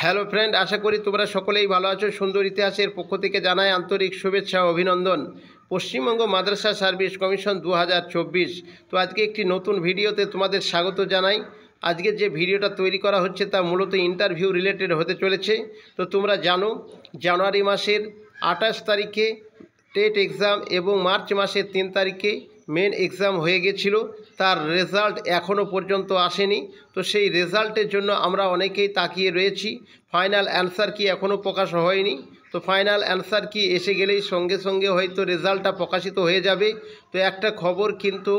Hello friend, আশা করি তোমরা সকলেই ভালো আছো। সুন্দর ইতিহাসের পক্ষ থেকে জানাই আন্তরিক শুভেচ্ছা ও অভিনন্দন। পশ্চিমবঙ্গ মাদ্রাসা সার্ভিস কমিশন 2024। তো আজকে একটি নতুন ভিডিওতে তোমাদের স্বাগত জানাই। আজকের যে ভিডিওটা তৈরি করা হচ্ছে তা মূলত ইন্টারভিউ রিলেটেড হতে চলেছে। তো তোমরা জানো জানুয়ারি মাসের 28 তারিখে টেট এক্সাম এবং মার্চ মাসের 3 তারিখে মেন এক্সাম হয়ে গেছিল। তার রেজাল্ট এখনও পর্যন্ত আসেনি। তো সেই রেজাল্টের জন্য আমরা অনেকেই তাকিয়ে রয়েছি। ফাইনাল অ্যান্সার কি এখনও প্রকাশ হয়নি। তো ফাইনাল অ্যান্সার কি এসে গেলেই সঙ্গে সঙ্গে হয়তো রেজাল্টটা প্রকাশিত হয়ে যাবে। তো একটা খবর কিন্তু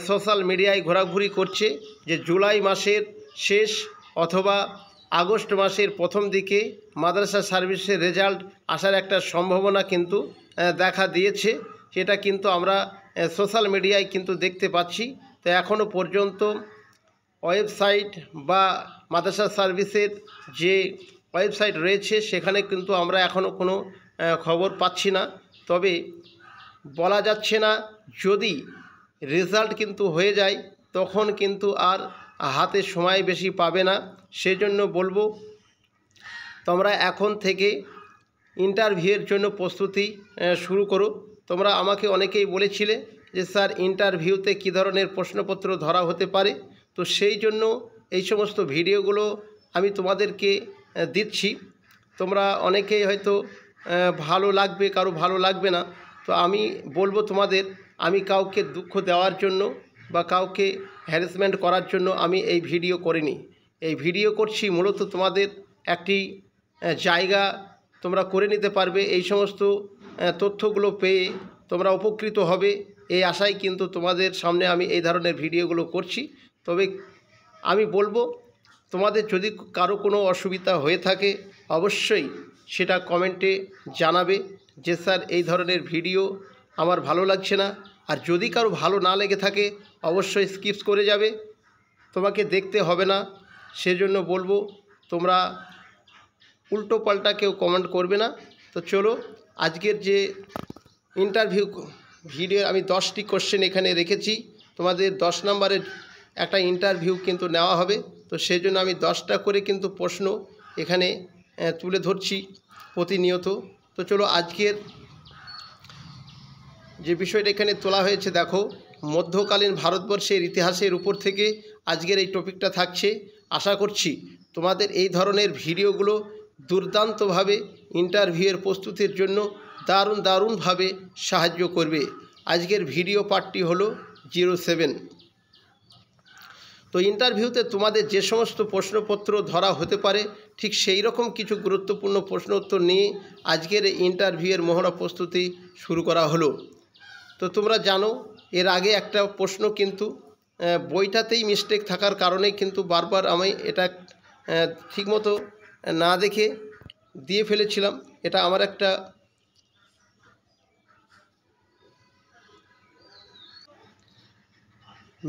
সোশ্যাল মিডিয়ায় ঘোরাঘুরি করছে যে জুলাই মাসের শেষ অথবা আগস্ট মাসের প্রথম দিকে মাদ্রাসা সার্ভিসের রেজাল্ট আসার একটা সম্ভাবনা কিন্তু দেখা দিয়েছে। সেটা কিন্তু আমরা সোশ্যাল মিডিয়ায় কিন্তু দেখতে পাচ্ছি। তো এখনও পর্যন্ত ওয়েবসাইট বা মাদ্রাসা সার্ভিসের যে ওয়েবসাইট রয়েছে সেখানে কিন্তু আমরা এখনও কোনো খবর পাচ্ছি না। তবে বলা যাচ্ছে না, যদি রেজাল্ট কিন্তু হয়ে যায় তখন কিন্তু আর হাতে সময় বেশি পাবে না। সেজন্য বলবো তোমরা এখন থেকে ইন্টারভিউয়ের জন্য প্রস্তুতি শুরু করো। তোমরা আমাকে অনেকেই বলেছিলে যে স্যার ইন্টারভিউতে কী ধরনের প্রশ্নপত্র ধরা হতে পারে। তো সেই জন্য এই সমস্ত ভিডিওগুলো আমি তোমাদেরকে দিচ্ছি। তোমরা অনেকেই হয়তো ভালো লাগবে, কারো ভালো লাগবে না। তো আমি বলবো তোমাদের, আমি কাউকে দুঃখ দেওয়ার জন্য বা কাউকে হ্যারাসমেন্ট করার জন্য আমি এই ভিডিও করিনি। এই ভিডিও করছি মূলত তোমাদের একটি জায়গা তোমরা করে নিতে পারবে। এই সমস্ত তথ্যগুলো পেয়ে তোমরা উপকৃত হবে এই আশায় কিন্তু তোমাদের সামনে আমি এই ধরনের ভিডিওগুলো করছি। তবে আমি বলবো তোমাদের যদি কারো কোনো অসুবিধা হয়ে থাকে অবশ্যই সেটা কমেন্টে জানাবে যে স্যার এই ধরনের ভিডিও আমার ভালো লাগছে না। আর যদি কারো ভালো না লেগে থাকে অবশ্যই স্কিপ করে যাবে, তোমাকে দেখতে হবে না। সেজন্য বলবো তোমরা উল্টো পাল্টা কেউ কমেন্ট করবে না। তো চলো, আজকের যে ইন্টারভিউ ভিডিও আমি 10টি কোশ্চেন এখানে রেখেছি। তোমাদের 10 নম্বরের একটা ইন্টারভিউ কিন্তু নেওয়া হবে। তো সেই জন্য আমি 10টা করে কিন্তু প্রশ্ন এখানে তুলে ধরছি প্রতিনিয়ত। তো চলো, আজকের যে বিষয়টা এখানে তোলা হয়েছে দেখো, মধ্যকালীন ভারতবর্ষের ইতিহাসের উপর থেকে আজকের এই টপিকটা থাকছে। আশা করছি তোমাদের এই ধরনের ভিডিওগুলো দুর্দান্তভাবে ইন্টারভিউয়ের প্রস্তুতির জন্য দারুণভাবে সাহায্য করবে। আজকের ভিডিও পার্টটি হলো 07। তো ইন্টারভিউতে তোমাদের যে সমস্ত প্রশ্নপত্র ধরা হতে পারে ঠিক সেই রকম কিছু গুরুত্বপূর্ণ প্রশ্ন উত্তর নিয়ে আজকের ইন্টারভিউয়ের মহড়া প্রস্তুতি শুরু করা হলো। তো তোমরা জানো এর আগে একটা প্রশ্ন কিন্তু বইটাতেই মিস্টেক থাকার কারণে কিন্তু বারবার আমি এটা ঠিকমতো না দেখে দিয়ে ফেলেছিলাম। এটা আমার একটা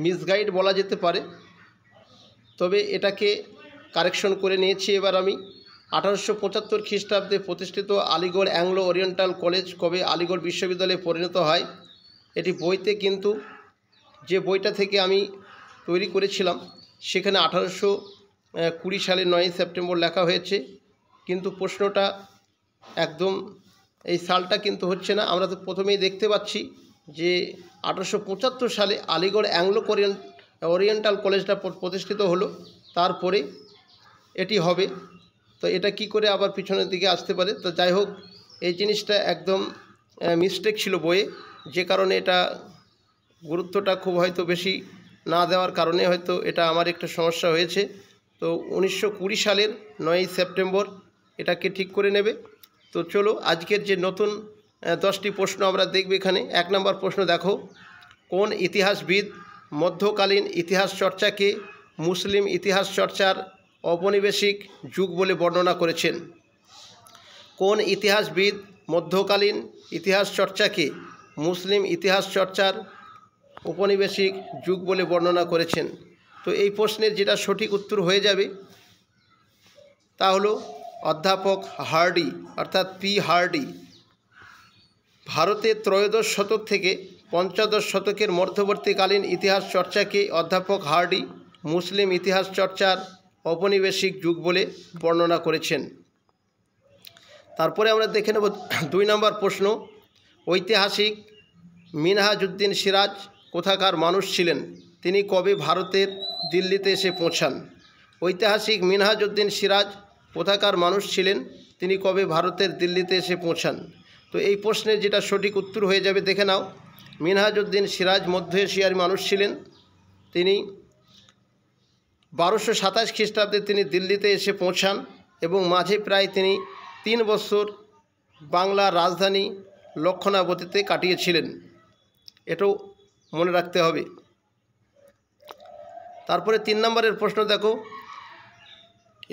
মিসগাইড বলা যেতে পারে। তবে এটাকে কারেকশন করে নিয়েছি এবার আমি। 1875 খ্রিস্টাব্দে প্রতিষ্ঠিত আলিগড় অ্যাংলো ওরিয়েন্টাল কলেজ কবে আলিগড় বিশ্ববিদ্যালয়ে পরিণত হয়? এটি বইতে কিন্তু যে বইটা থেকে আমি তৈরি করেছিলাম সেখানে 1820 সালের 9 সেপ্টেম্বর লেখা হয়েছে, কিন্তু প্রশ্নটা একদম এই সালটা কিন্তু হচ্ছে না। আমরা তো প্রথমেই দেখতে পাচ্ছি যে 1875 সালে আলিগড় অ্যাংলো ওরিয়েন্টাল কলেজটা প্রতিষ্ঠিত হলো, তারপরে এটি হবে। তো এটা কি করে আবার পিছনের দিকে আসতে পারে? তো যাই হোক, এই জিনিসটা একদম মিস্টেক ছিল বইয়ে, যে কারণে এটা গুরুত্বটা খুব হয়তো বেশি না দেওয়ার কারণে হয়তো এটা আমার একটা সমস্যা হয়েছে। তো 1920 সালের 9 সেপ্টেম্বর এটাকে ঠিক করে নেবে। তো চলো, আজকের যে নতুন 10টি প্রশ্ন আমরা দেখব এখানে। 1 নম্বর প্রশ্ন দেখো, কোন ইতিহাসবিদ মধ্যকালীন ইতিহাস চর্চাকে মুসলিম ইতিহাস চর্চার ঔপনিবেশিক যুগ বলে বর্ণনা করেছেন? কোন ইতিহাসবিদ মধ্যকালীন ইতিহাস চর্চাকে মুসলিম ইতিহাস চর্চার ঔপনিবেশিক যুগ বলে বর্ণনা করেছেন? তো এই প্রশ্নের যেটা সঠিক উত্তর হয়ে যাবে তা হলো অধ্যাপক হার্ডি, অর্থাৎ পি হার্ডি। ভারতের ত্রয়োদশ শতক থেকে পঞ্চদশ শতকের মধ্যবর্তীকালীন ইতিহাস চর্চাকে অধ্যাপক হার্ডি মুসলিম ইতিহাস চর্চার ঔপনিবেশিক যুগ বলে বর্ণনা করেছেন। তারপরে আমরা দেখে নেব 2 নম্বর প্রশ্ন, ঐতিহাসিক মিনহাজউদ্দিন সিরাজ কোথাকার মানুষ ছিলেন? তিনি কবে ভারতের দিল্লিতে এসে পৌঁছান? ঐতিহাসিক মিনহাজউদ্দিন সিরাজ কোথাকার মানুষ ছিলেন? তিনি কবে ভারতের দিল্লিতে এসে পৌঁছান? তো এই প্রশ্নের যেটা সঠিক উত্তর হয়ে যাবে দেখে নাও। মিনহাজউদ্দিন সিরাজ মধ্য এশিয়ার মানুষ ছিলেন। তিনি 1227 খ্রিস্টাব্দে তিনি দিল্লিতে এসে পৌঁছান এবং মাঝে প্রায় তিনি 3 বছর বাংলার রাজধানী লক্ষণাবতীতে কাটিয়েছিলেন। এটাও মনে রাখতে হবে। তারপরে 3 নম্বরের প্রশ্ন দেখো,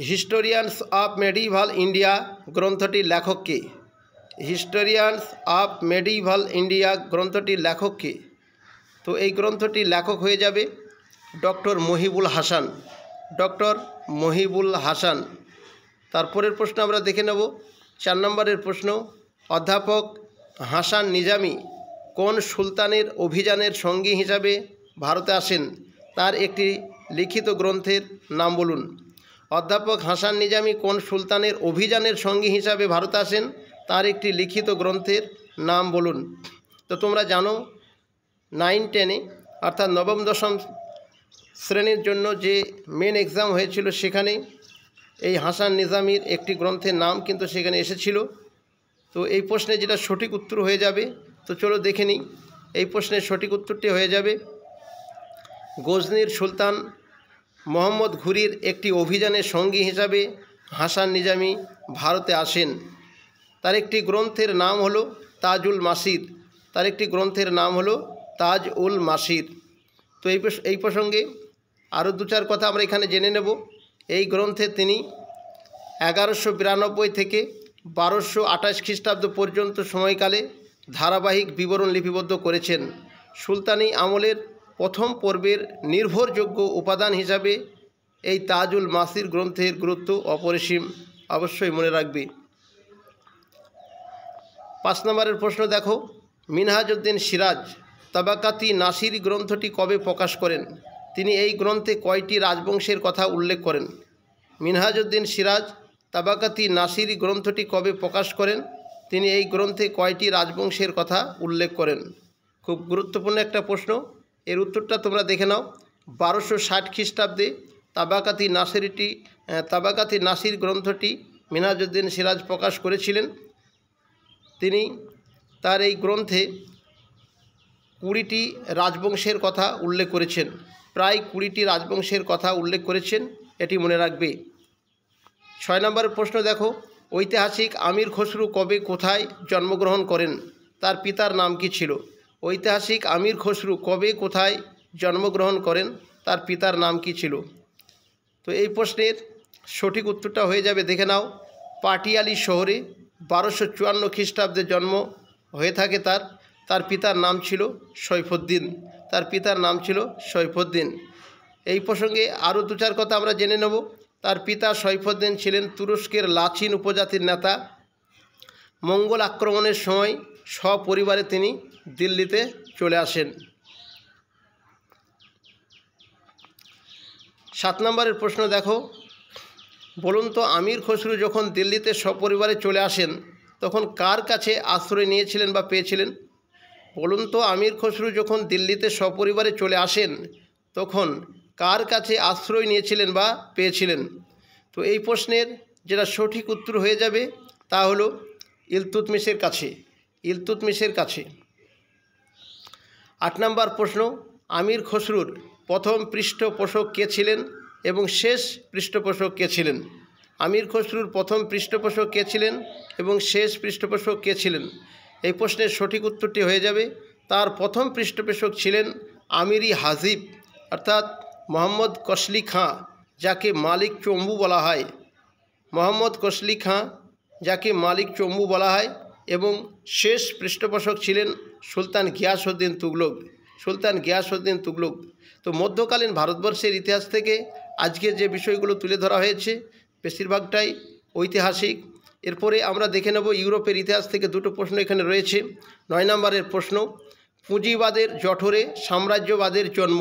হিস্টোরিয়ানস অফ মেডিভাল ইন্ডিয়া গ্রন্থটির লেখক কে? হিস্টোরিয়ানস অফ মেডিভাল ইন্ডিয়া গ্রন্থটির লেখক কে? তো এই গ্রন্থটির লেখক হয়ে যাবে ডক্টর মহিবুল হাসান। ডক্টর মহিবুল হাসান। তারপরের প্রশ্ন আমরা দেখে নেব 4 নম্বরের প্রশ্ন, অধ্যাপক হাসান নিজামী কোন সুলতানের অভিযানের সঙ্গী হিসাবে ভারতে আসেন? তার একটি লিখিত গ্রন্থের নাম বলুন। অধ্যাপক হাসান নিজামী কোন সুলতানের অভিযানের সঙ্গী হিসাবে ভারতে আসেন? তার একটি লিখিত গ্রন্থের নাম বলুন। তো তোমরা জানো 9-10 অর্থাৎ নবম দশম শ্রেণীর জন্য যে মেন এক্সাম হয়েছিল সেখানে এই হাসান নিজামীর একটি গ্রন্থের নাম কিন্তু সেখানে এসেছিল। তো এই প্রশ্নে যেটা সঠিক উত্তর হয়ে যাবে, তো চলো দেখে নিই। এই প্রশ্নের সঠিক উত্তরটি হয়ে যাবে গজনির সুলতান মোহাম্মদ ঘুরির একটি অভিযানের সঙ্গী হিসাবে হাসান নিজামী ভারতে আসেন। তার একটি গ্রন্থের নাম হলো তাজউল মাসির। তার একটি গ্রন্থের নাম হলো তাজউল মাসির। তো এই প্রসঙ্গে আরও 2-4 কথা আমরা এখানে জেনে নেব। এই গ্রন্থে তিনি 1192 থেকে 1228 খ্রিস্টাব্দ পর্যন্ত সময়কালে ধারাবাহিক বিবরণ লিপিবদ্ধ করেছেন। সুলতানি আমলের প্রথম পর্বের নির্ভরযোগ্য উপাদান হিসাবে এই তাজউল মাসির গ্রন্থের গুরুত্ব অপরিসীম, অবশ্যই মনে রাখবে। 5 নম্বরের প্রশ্ন দেখো, মিনহাজউদ্দিন সিরাজ তাবাকাতি নাসির গ্রন্থটি কবে প্রকাশ করেন? তিনি এই গ্রন্থে কয়টি রাজবংশের কথা উল্লেখ করেন? মিনহাজউদ্দিন সিরাজ তাবাকাতি নাসির গ্রন্থটি কবে প্রকাশ করেন? তিনি এই গ্রন্থে কয়টি রাজবংশের কথা উল্লেখ করেন? খুব গুরুত্বপূর্ণ একটা প্রশ্ন। এর উত্তরটা তোমরা দেখে নাও। 1260 খ্রিস্টাব্দে তাবাকাতি নাসির গ্রন্থটি মিনহাজউদ্দিন সিরাজ প্রকাশ করেছিলেন। তিনি তার এই গ্রন্থে 20টি রাজবংশের কথা উল্লেখ করেছেন। প্রায় 20টি রাজবংশের কথা উল্লেখ করেছেন, এটি মনে রাখবে। 6 নম্বরের প্রশ্ন দেখো, ঐতিহাসিক আমির খসরু কবে কোথায় জন্মগ্রহণ করেন? তার পিতার নাম কি ছিল? ঐতিহাসিক আমির খসরু কবে কোথায় জন্মগ্রহণ করেন? তার পিতার নাম কি ছিল? তো এই প্রশ্নের সঠিক উত্তরটা হয়ে যাবে দেখে নাও। পাটিয়ালি শহরে 1254 খ্রিস্টাব্দে জন্ম হয়ে থাকে তার পিতার নাম ছিল সৈফুদ্দিন। তার পিতার নাম ছিল সৈফুদ্দিন। এই প্রসঙ্গে আরও 2-4 কথা আমরা জেনে নেব। তার পিতা সৈফুদ্দিন ছিলেন তুরস্কের লাচিন উপজাতির নেতা। মঙ্গল আক্রমণের সময় সপরিবারে তিনি দিল্লিতে চলে আসেন। 7 নম্বরের প্রশ্ন দেখো, বলুন তো আমির খসরু যখন দিল্লিতে সপরিবারে চলে আসেন তখন কার কাছে আশ্রয় নিয়েছিলেন বা পেয়েছিলেন? বলুন তো আমির খসরু যখন দিল্লিতে সপরিবারে চলে আসেন তখন কার কাছে আশ্রয় নিয়েছিলেন বা পেয়েছিলেন? তো এই প্রশ্নের যেটা সঠিক উত্তর হয়ে যাবে তা হলো ইলতুৎমিশের কাছে। ইলতুৎমিশের কাছে। 8 নম্বর প্রশ্ন, আমির খসরুর প্রথম পৃষ্ঠপোষক কে ছিলেন এবং শেষ পৃষ্ঠপোষক কে ছিলেন? আমির খসরুর প্রথম পৃষ্ঠপোষক কে ছিলেন এবং শেষ পৃষ্ঠপোষক কে ছিলেন? এই প্রশ্নের সঠিক উত্তরটি হয়ে যাবে তার প্রথম পৃষ্ঠপোষক ছিলেন আমিরি হাজিব অর্থাৎ মোহাম্মদ কসলি খাঁ, যাকে মালিক চম্বু বলা হয়। মোহাম্মদ কসলি খাঁ, যাকে মালিক চম্বু বলা হয়। এবং শেষ পৃষ্ঠপোষক ছিলেন সুলতান গিয়াসউদ্দিন তুগলক। সুলতান গিয়াসউদ্দিন তুগলক। তো মধ্যকালীন ভারতবর্ষের ইতিহাস থেকে আজকে যে বিষয়গুলো তুলে ধরা হয়েছে বেশিরভাগটাই ঐতিহাসিক। এরপরে আমরা দেখে নেব ইউরোপের ইতিহাস থেকে 2টো প্রশ্ন এখানে রয়েছে। 9 নম্বরের প্রশ্ন, পুঁজিবাদের জঠরে সাম্রাজ্যবাদের জন্ম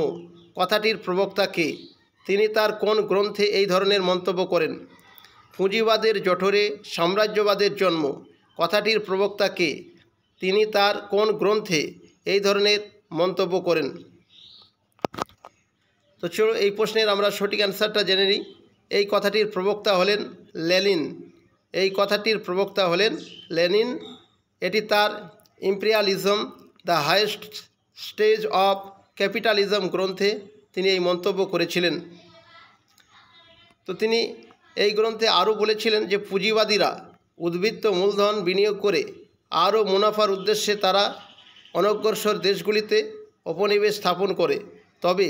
কথাটির প্রবক্তা কে? তিনি তার কোন গ্রন্থে এই ধরনের মন্তব্য করেন? পুঁজিবাদের জঠরে সাম্রাজ্যবাদের জন্ম কথাটির প্রবক্তা কে? তিনি তার কোন গ্রন্থে এই ধরনের মন্তব্য করেন? তো চলো এই প্রশ্নের আমরা সঠিক অ্যান্সারটা জেনে নিই। এই কথাটির প্রবক্তা হলেন লেনিন। এই কথাটির প্রবক্তা হলেন লেনিন। এটি তার imperialism the highest stage of capitalism গ্রন্থে তিনি এই মন্তব্য করেছিলেন। তো তিনি এই গ্রন্থে আরও বলেছিলেন যে পুঁজিবাদীরা উদ্বৃত্ত মূলধন বিনিয়োগ করে আরও মুনাফার উদ্দেশ্যে তারা অনগ্রসর দেশগুলিতে উপনিবেশ স্থাপন করে, তবে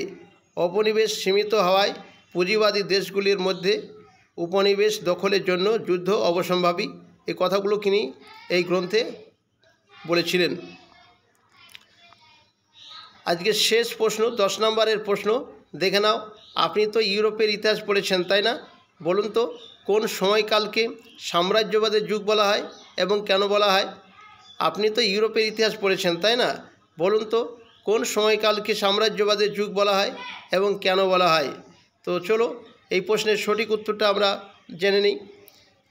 উপনিবেশ সীমিত হওয়ায় পুঁজিবাদী দেশগুলির মধ্যে উপনিবেশ দখলের জন্য যুদ্ধ অবসম্ভাবী। এই কথাগুলো তিনি এই গ্রন্থে বলেছিলেন। আজকে শেষ প্রশ্ন, 10 নম্বরের প্রশ্ন দেখে নাও। আপনি তো ইউরোপের ইতিহাস পড়েছেন, তাই না? বলুন তো কোন সময়কালকে সাম্রাজ্যবাদের যুগ বলা হয় এবং কেন বলা হয়? আপনি তো ইউরোপের ইতিহাস পড়েছেন, তাই না? বলুন তো কোন সময়কালকে সাম্রাজ্যবাদের যুগ বলা হয় এবং কেন বলা হয়? তো চলো এই প্রশ্নের সঠিক উত্তরটা আমরা জেনে নিই।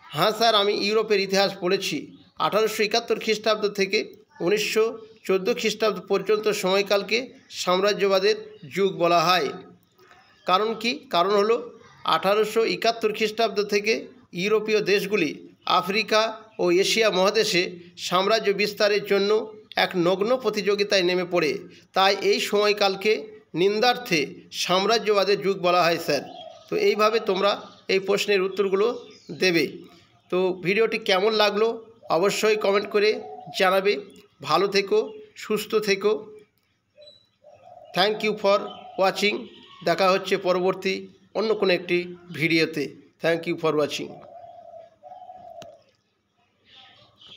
হ্যাঁ স্যার, আমি ইউরোপের ইতিহাস পড়েছি। 1871 খ্রিস্টাব্দ থেকে 1914 খ্রিস্টাব্দ পর্যন্ত সময়কালকে সাম্রাজ্যবাদের যুগ বলা হয়। কারণ কি? কারণ হলো 1871 খ্রিস্টাব্দ থেকে ইউরোপীয় দেশগুলি আফ্রিকা ও এশিয়া মহাদেশে সাম্রাজ্য বিস্তারের জন্য এক নগ্ন প্রতিযোগিতায় নেমে পড়ে। তাই এই সময়কালকে নিন্দার্থে সাম্রাজ্যবাদের যুগ বলা হয় স্যার। তো এইভাবে তোমরা এই প্রশ্নের উত্তরগুলো দেবে। তো ভিডিওটি কেমন লাগলো অবশ্যই কমেন্ট করে জানাবে। ভালো থেকো, সুস্থ থেকো। Thank you for watching. দেখা হচ্ছে পরবর্তী অন্য কোনো একটি ভিডিওতে। Thank you for watching.